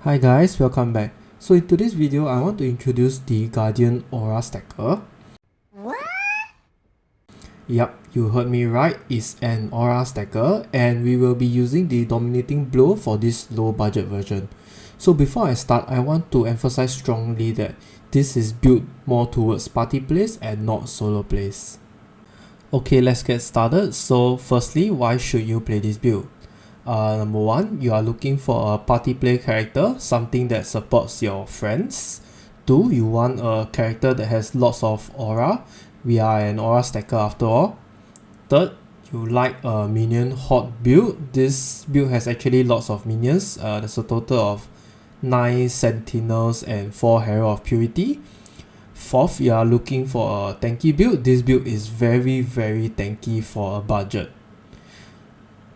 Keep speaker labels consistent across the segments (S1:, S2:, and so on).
S1: Hi guys, welcome back. So in today's video, I want to introduce the Guardian Aurastacker.
S2: What?
S1: Yup, you heard me right, it's an Aurastacker and we will be using the Dominating Blow for this low budget version. So before I start, I want to emphasize strongly that this is built more towards party plays and not solo plays. Okay, let's get started. So firstly, why should you play this build? Number one, you are looking for a party play character, something that supports your friends. Two, you want a character that has lots of aura. We are an Aurastacker after all. Third, you like a minion horde build. This build has actually lots of minions. There's a total of 9 sentinels and 4 Herald of Purity. Fourth, you are looking for a tanky build. This build is very tanky for a budget.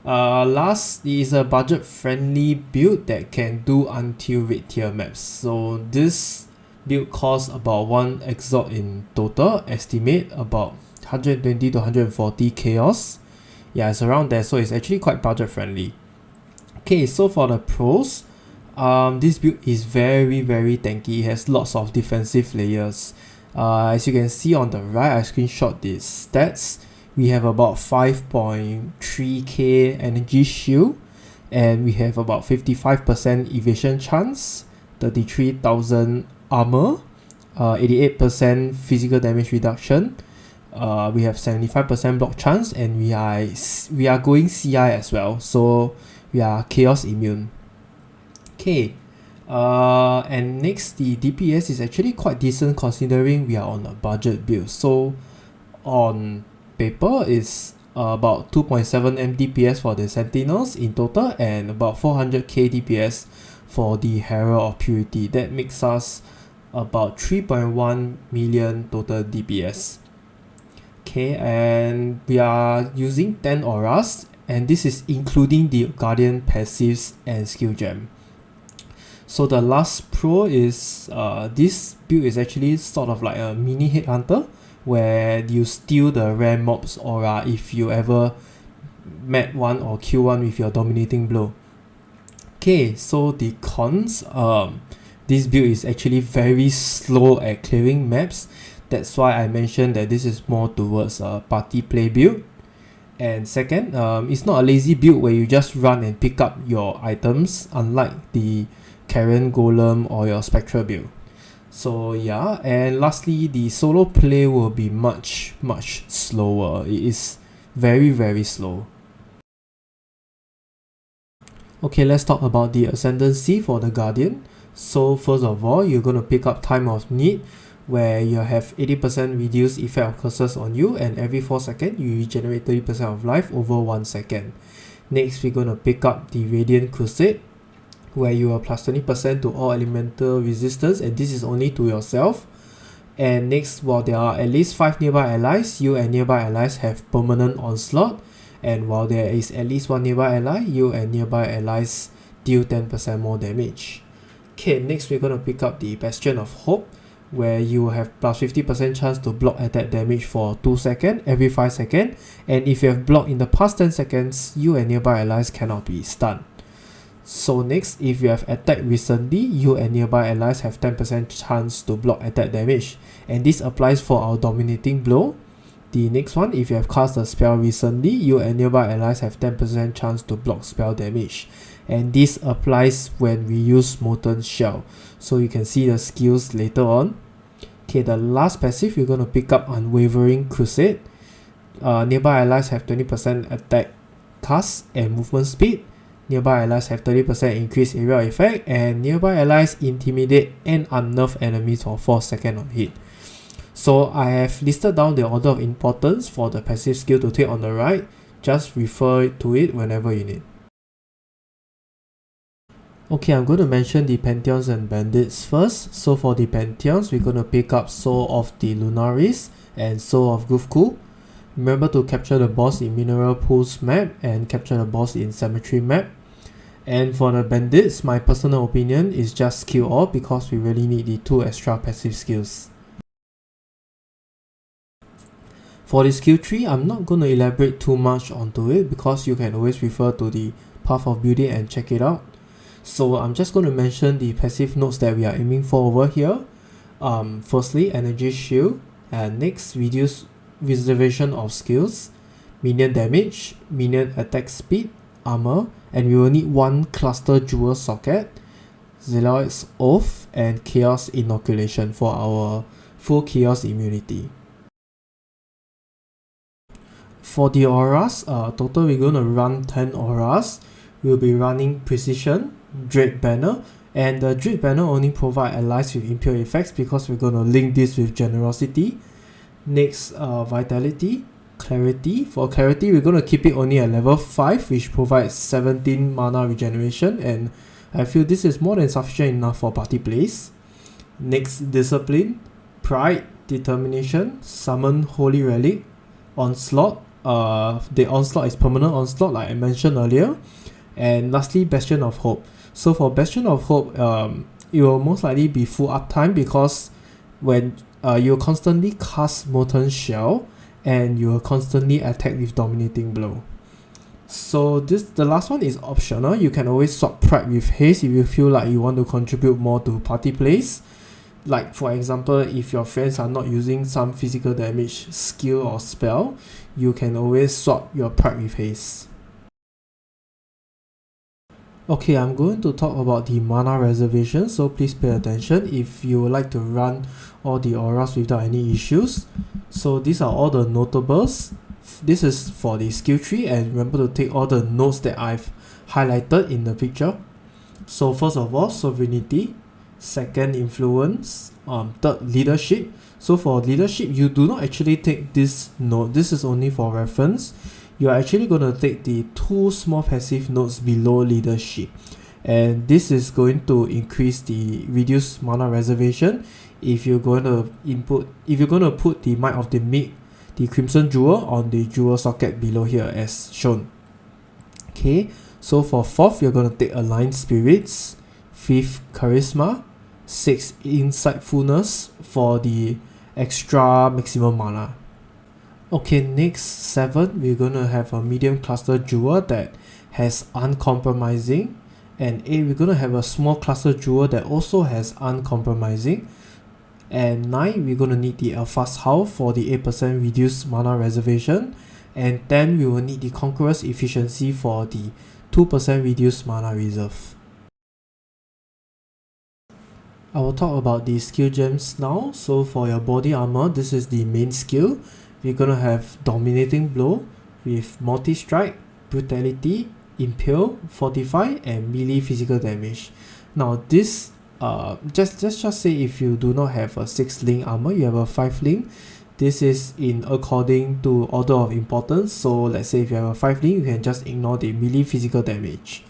S1: Last is a budget friendly build that can do until red tier maps. So this build costs about 1 exalt in total, estimate about 120 to 140 chaos. Yeah, it's around there, so it's actually quite budget friendly. Okay, so for the pros, this build is very tanky. It has lots of defensive layers. As you can see on the right, I screenshot the stats. We have about 5.3k energy shield, and we have about 55% evasion chance, 33,000 armor, 88% physical damage reduction. We have 75% block chance, and we are going CI as well, so we are chaos immune. Okay, and next, the DPS is actually quite decent considering we are on a budget build. So on paper is about 2.7 MDPS for the Sentinels in total and about 400k DPS for the Herald of Purity. That makes us about 3.1 million total DPS. Okay, and we are using 10 auras, and this is including the Guardian passives and skill gem. So the last pro is this build is actually sort of like a mini headhunter, where you steal the rare mob's aura if you ever met one or kill one with your dominating blow. Okay, so the cons, this build is actually very slow at clearing maps. That's why I mentioned that this is more towards a party play build. And second, it's not a lazy build where you just run and pick up your items, unlike the Karen Golem or your Spectral build. So yeah, and lastly, the solo play will be much slower. It is very slow. Okay, let's talk about the Ascendency for the Guardian. So first of all, you're going to pick up Time of Need, where you have 80% reduced effect of curses on you, and every 4 seconds you regenerate 30% of life over 1 second. Next, we're going to pick up the Radiant Crusade, where you are plus 20% to all elemental resistance, and this is only to yourself. And next, while there are at least 5 nearby allies, you and nearby allies have permanent onslaught, and while there is at least 1 nearby ally, you and nearby allies deal 10% more damage. Okay, next we're going to pick up the Bastion of Hope, where you have plus 50% chance to block attack damage for 2 seconds every 5 seconds, and if you have blocked in the past 10 seconds, you and nearby allies cannot be stunned. So next, if you have attacked recently, you and nearby allies have 10% chance to block attack damage, and this applies for our Dominating Blow. The next one, if you have cast a spell recently, you and nearby allies have 10% chance to block spell damage, and this applies when we use Molten Shell, so you can see the skills later on. Okay, the last passive, you're going to pick up Unwavering Crusade. Nearby allies have 20% attack, cast, and movement speed. Nearby allies have 30% increased area effect, and nearby allies intimidate and unnerve enemies for 4 seconds on hit. So I have listed down the order of importance for the passive skill to take on the right. Just refer to it whenever you need. Okay, I'm going to mention the Pantheons and Bandits first. So for the Pantheons, we're going to pick up Soul of the Lunaris and Soul of Gufku. Remember to capture the boss in Mineral Pools map and capture the boss in Cemetery map. And for the Bandits, my personal opinion is just skill all because we really need the 2 extra passive skills. For the skill tree, I'm not going to elaborate too much onto it because you can always refer to the Path of Beauty and check it out. So I'm just going to mention the passive nodes that we are aiming for over here. Firstly, energy shield, and next reduce reservation of skills, minion damage, minion attack speed, armor, and we will need one cluster jewel socket, Zealoid's Oath, and chaos inoculation for our full chaos immunity. For the auras, total we're going to run 10 auras. We'll be running precision, dread banner, and the dread banner only provide allies with impure effects because we're going to link this with generosity. Next, vitality, clarity. For clarity, we're going to keep it only at level 5, which provides 17 mana regeneration, and I feel this is more than sufficient enough for party plays. Next, discipline, pride, determination, summon holy relic, onslaught. The onslaught is permanent onslaught like I mentioned earlier. And lastly, Bastion of Hope. So for Bastion of Hope, it will most likely be full uptime because when you constantly cast Molten Shell and you will constantly attack with Dominating Blow. So the last one is optional. You can always swap Pride with Haste if you feel like you want to contribute more to party plays. Like for example, if your friends are not using some physical damage skill or spell, you can always swap your Pride with Haste. Okay, I'm going to talk about the mana reservation, so please pay attention if you would like to run all the auras without any issues. So these are all the notables. This is for the skill tree, and remember to take all the nodes that I've highlighted in the picture. So first of all, sovereignty, second influence, third leadership. So for leadership, you do not actually take this node. This is only for reference. You are actually going to take the two small passive nodes below leadership, and this is going to increase the reduced mana reservation if you're going to put the Might of the Meek, the Crimson Jewel, on the jewel socket below here as shown. Okay, so for fourth, you're going to take Aligned Spirits, fifth Charisma, sixth Insightfulness for the extra maximum mana. Okay, next 7, we're going to have a medium cluster jewel that has uncompromising, and 8, we're going to have a small cluster jewel that also has uncompromising, and 9, we're going to need the Alpha's Howl for the 8% reduced mana reservation, and 10, we will need the Conqueror's Efficiency for the 2% reduced mana reserve. I will talk about the skill gems now. So for your body armor, this is the main skill. We're gonna have Dominating Blow with Multi-Strike, Brutality, Impale, Fortify, and melee physical damage. Now this, just say if you do not have a 6 link armor, you have a 5 link. This is in according to order of importance. So let's say if you have a 5 link, you can just ignore the melee physical damage.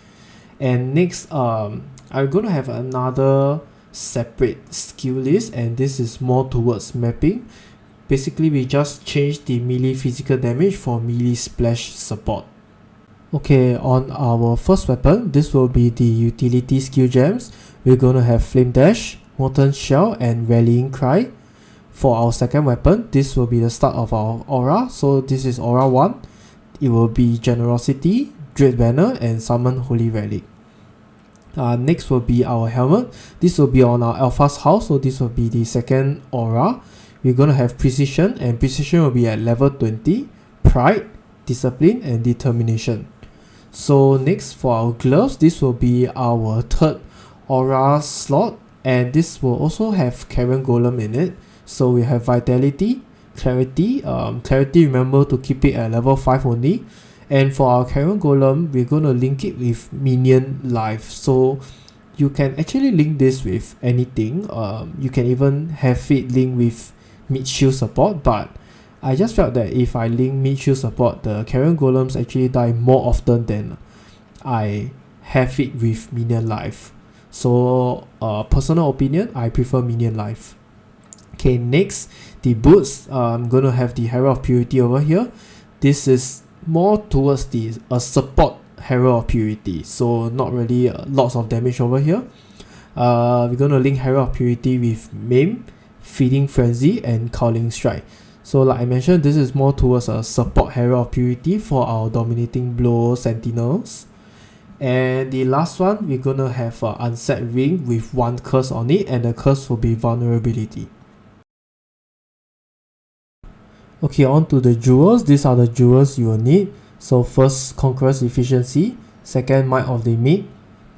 S1: And next, I'm gonna have another separate skill list, and this is more towards mapping. Basically, we just change the melee physical damage for melee splash support. Okay, on our first weapon, this will be the utility skill gems. We're going to have Flame Dash, Molten Shell, and Rallying Cry. For our second weapon, this will be the start of our aura. So this is aura 1. It will be Generosity, Dread Banner, and Summon Holy Relic. Next will be our helmet. This will be on our Alpha's House, so this will be the second aura. We're going to have Precision, and Precision will be at level 20, Pride, Discipline, and Determination. So next for our gloves, this will be our third aura slot, and this will also have Karen Golem in it. So we have Vitality, Clarity. Clarity, remember to keep it at level 5 only. And for our Karen Golem, we're going to link it with Minion Life. So you can actually link this with anything. You can even have it linked with mid-shield support, but I just felt that if I link mid-shield support, the Karen Golems actually die more often than I have it with Minion Life. So personal opinion, I prefer Minion Life. Okay, next, the boots. I'm going to have the Herald of Purity over here. This is more towards the support Herald of Purity, so not really lots of damage over here. We're going to link Herald of Purity with Maim, Feeding Frenzy, and Cowling Strike. So like I mentioned, this is more towards a support Herald of Purity for our Dominating Blow Sentinels. And the last one, we're gonna have an unset ring with one curse on it, and the curse will be vulnerability. Okay, on to the jewels. These are the jewels you will need. So first, Conqueror's Efficiency. Second, Might of the Meat.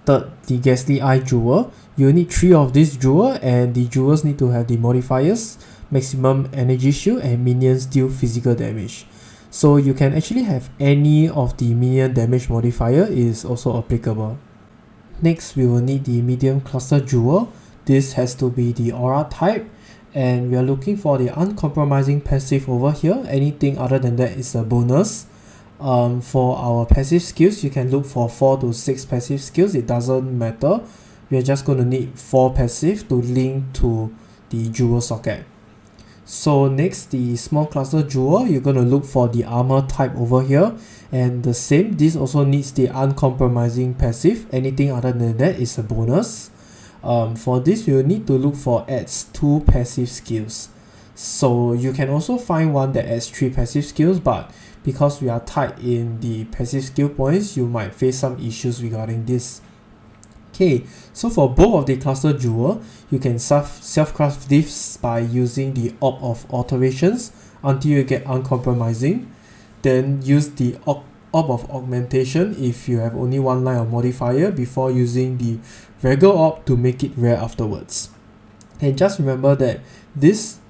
S1: Third, the Ghastly Eye Jewel. You need 3 of this jewel, and the jewels need to have the modifiers, maximum energy shield, and minions deal physical damage. So you can actually have any of the minion damage modifier is also applicable. Next, we will need the medium cluster jewel. This has to be the aura type, and we are looking for the uncompromising passive over here. Anything other than that is a bonus. For our passive skills, you can look for 4 to 6 passive skills. It doesn't matter. We are just going to need 4 passive to link to the jewel socket. So next, the small cluster jewel, you're going to look for the armor type over here, and the same, this also needs the uncompromising passive. Anything other than that is a bonus. For this, you will need to look for adds 2 passive skills. So you can also find one that adds 3 passive skills, but because we are tight in the passive skill points, you might face some issues regarding this. Okay, so for both of the cluster jewel, you can self-craft this by using the Orb of Alterations until you get uncompromising. Then use the Orb of Augmentation if you have only one line of modifier before using the Regular Orb to make it rare afterwards. And just remember that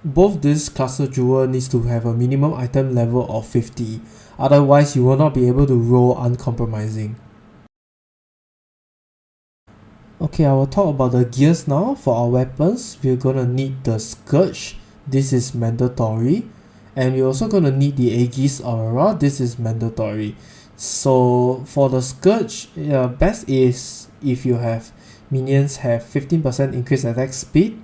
S1: both this cluster jewel needs to have a minimum item level of 50. Otherwise, you will not be able to roll uncompromising. Okay, I will talk about the gears now. For our weapons, we're gonna need the Scourge. This is mandatory. And we're also gonna need the Aegis Aurora. This is mandatory. So for the Scourge, best is if you have minions have 15% increased attack speed.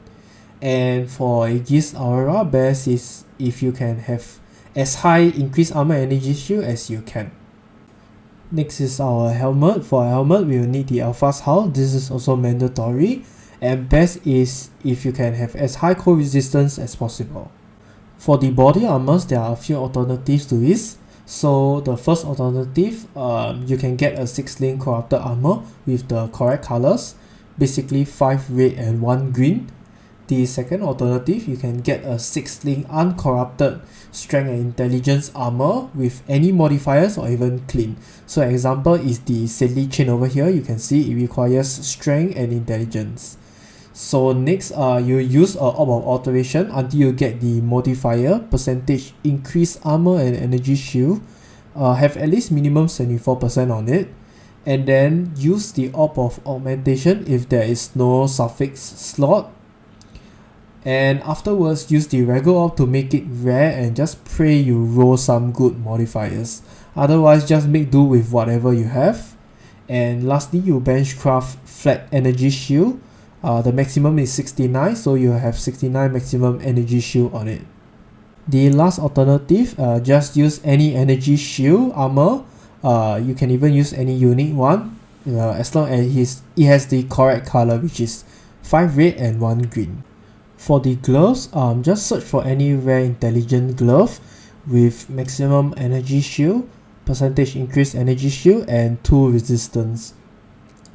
S1: And for Aegis Aurora, best is if you can have as high increased armor energy shield as you can. Next is our helmet. For our helmet, we will need the Alpha's Howl. This is also mandatory. And best is if you can have as high cold resistance as possible. For the body armors, there are a few alternatives to this. So the first alternative, you can get a 6-link corrupted armor with the correct colors. Basically 5 red and 1 green. The second alternative, you can get a 6-link uncorrupted strength and intelligence armor with any modifiers or even clean. So example is the Saintly Chain over here. You can see it requires strength and intelligence. So next, you use a Orb of Alteration until you get the modifier percentage increase armor and energy shield. Have at least minimum 74% on it. And then use the Orb of Augmentation if there is no suffix slot. And afterwards, use the regular orb to make it rare and just pray you roll some good modifiers. Otherwise, just make do with whatever you have. And lastly, you benchcraft Flat Energy Shield. The maximum is 69, so you have 69 maximum energy shield on it. The last alternative, just use any energy shield armor. You can even use any unique one, as long as it has the correct color, which is 5 red and 1 green. For the gloves, just search for any rare intelligent glove with maximum energy shield, percentage increased energy shield, and 2 resistance.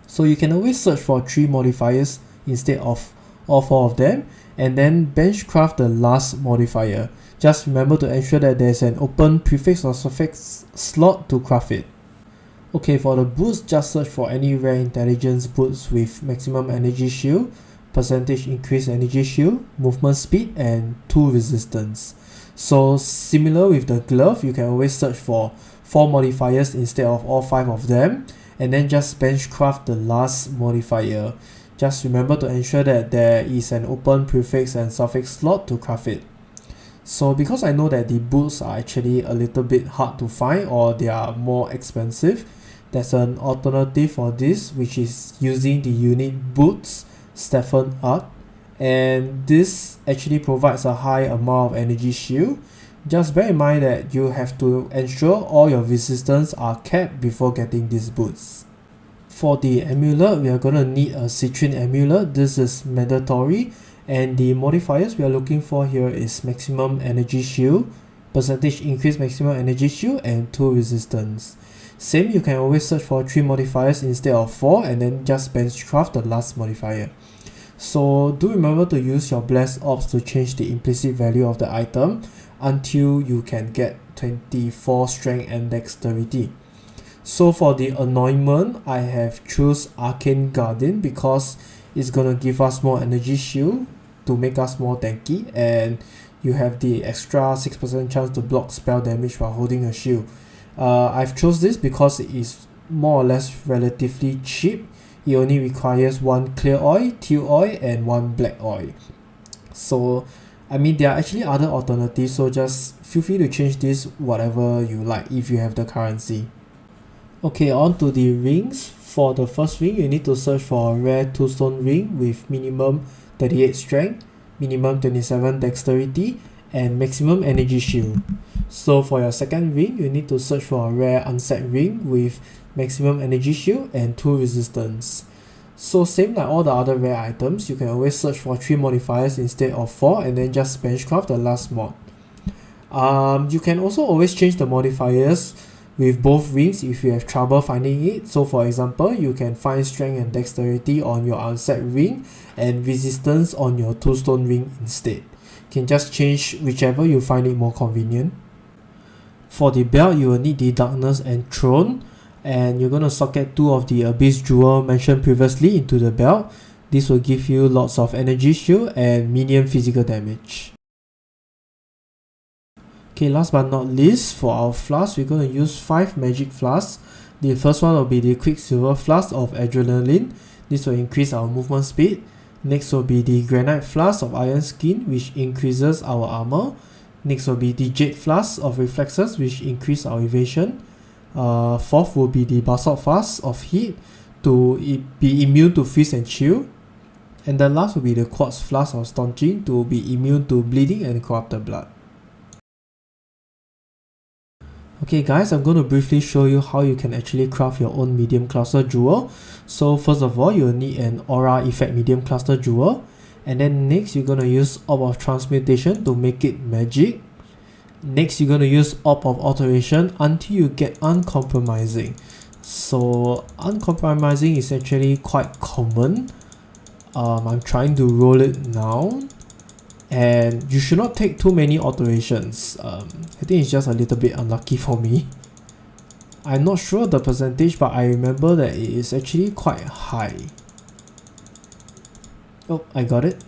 S1: So you can always search for 3 modifiers instead of all 4 of them, and then benchcraft the last modifier. Just remember to ensure that there's an open prefix or suffix slot to craft it. Okay, for the boots, just search for any rare intelligence boots with maximum energy shield, percentage increased energy shield, movement speed, and 2 resistance. So similar with the glove, you can always search for 4 modifiers instead of all 5 of them, and then just benchcraft the last modifier. Just remember to ensure that there is an open prefix and suffix slot to craft it. So because I know that the boots are actually a little bit hard to find or they are more expensive, there's an alternative for this, which is using the unique boots Stephen Art, and this actually provides a high amount of energy shield. Just bear in mind that you have to ensure all your resistance are kept before getting these boots. For the amulet, we are going to need a Citrine amulet. This is mandatory, and the modifiers we are looking for here is maximum energy shield, percentage increase maximum energy shield, and 2 resistance. Same, you can always search for 3 modifiers instead of 4 and then just benchcraft the last modifier. So do remember to use your blessed orbs to change the implicit value of the item until you can get 24 strength and dexterity. So for the anointment, I have choose Arcane Guardian because it's gonna give us more energy shield to make us more tanky, and you have the extra 6% chance to block spell damage while holding a shield. I've chose this because it is more or less relatively cheap. It only requires 1 clear oil, teal oil, and 1 black oil. So I mean, there are actually other alternatives, so just feel free to change this whatever you like if you have the currency. Okay, on to the rings. For the first ring, you need to search for a rare 2-stone ring with minimum 38 strength, minimum 27 dexterity, and maximum energy shield. So for your second ring, you need to search for a rare unset ring with maximum energy shield and 2 resistance. So same like all the other rare items, you can always search for 3 modifiers instead of 4 and then just benchcraft the last mod. You can also always change the modifiers with both rings if you have trouble finding it. So for example, you can find strength and dexterity on your unset ring and resistance on your 2-stone ring instead. You can just change whichever you find it more convenient. For the belt, you will need the Darkness and Throne, and you're going to socket 2 of the Abyss Jewel mentioned previously into the belt. This will give you lots of energy shield and medium physical damage. Okay, last but not least, for our flasks, we're going to use 5 magic flasks. The first one will be the Quicksilver Flask of Adrenaline. This will increase our movement speed. Next will be the Granite Flask of Iron Skin, which increases our armor. Next will be the Jade Flask of Reflexes, which increase our evasion. Fourth will be the Basalt Flask of Heat to be immune to freeze and chill. And the last will be the Quartz Flask of Staunching to be immune to bleeding and corrupted blood. Okay guys, I'm going to briefly show you how you can actually craft your own medium cluster jewel. So first of all, you'll need an aura effect medium cluster jewel. And then next, you're going to use Orb of Transmutation to make it magic. Next, you're going to use Orb of Alteration until you get Uncompromising. So Uncompromising is actually quite common. I'm trying to roll it now. And you should not take too many alterations. I think it's just a little bit unlucky for me. I'm not sure the percentage, but I remember that it is actually quite high. Oh, I got it.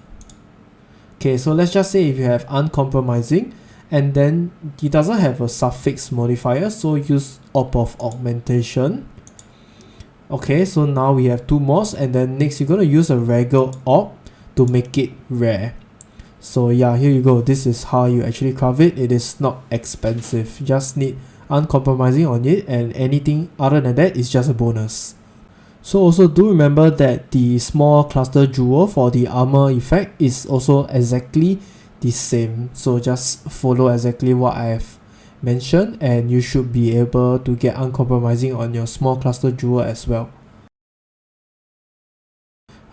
S1: Okay, so let's just say if you have Uncompromising, and then it doesn't have a suffix modifier, so use Orb of Augmentation. Okay, so now we have 2 mods, and then next you're going to use a Regal Orb to make it rare. So yeah, here you go. This is how you actually craft it. It is not expensive. You just need Uncompromising on it, and anything other than that is just a bonus. So also do remember that the small cluster jewel for the armor effect is also exactly the same. So just follow exactly what I have mentioned and you should be able to get Uncompromising on your small cluster jewel as well.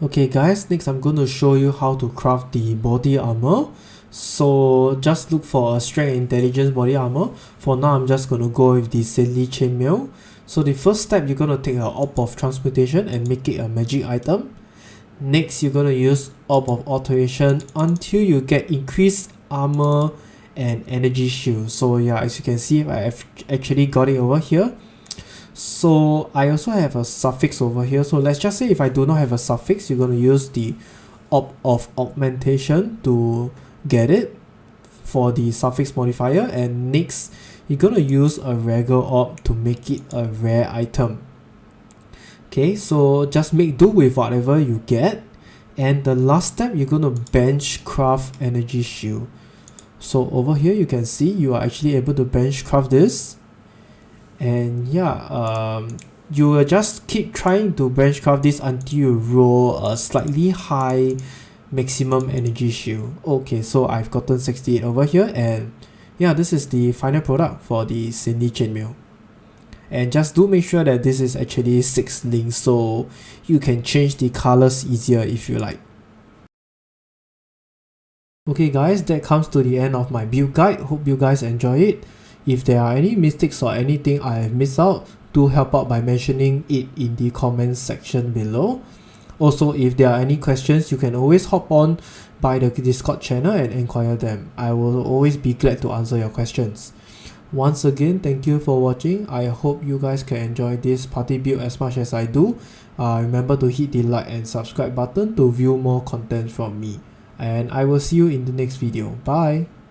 S1: Okay guys, next I'm going to show you how to craft the body armor. So just look for a strength and intelligence body armor. For now I'm just going to go with the Saintly Chainmail. So the first step, you're going to take an Orb of Transmutation and make it a magic item. Next you're going to use Orb of Alteration until you get increased armor and energy shield. So yeah, as you can see, I have actually got it over here. So I also have a suffix over here. So let's just say if I do not have a suffix, you're going to use the Orb of Augmentation to get it for the suffix modifier. And next, you're going to use a Regal Orb to make it a rare item. Okay, so just make do with whatever you get. And the last step, you're going to bench craft energy shield. So over here, you can see you are actually able to bench craft this. And yeah, you will just keep trying to benchcraft this until you roll a slightly high maximum energy shield. Okay, so I've gotten 68 over here, and yeah, this is the final product for the Saintly Chainmail. And just do make sure that this is actually 6 links, so you can change the colors easier if you like. Okay guys, that comes to the end of my build guide. Hope you guys enjoy it. If there are any mistakes or anything I have missed out, do help out by mentioning it in the comments section below. Also, if there are any questions, you can always hop on by the Discord channel and inquire them. I will always be glad to answer your questions. Once again, thank you for watching. I hope you guys can enjoy this party build as much as I do. Remember to hit the like and subscribe button to view more content from me. And I will see you in the next video. Bye!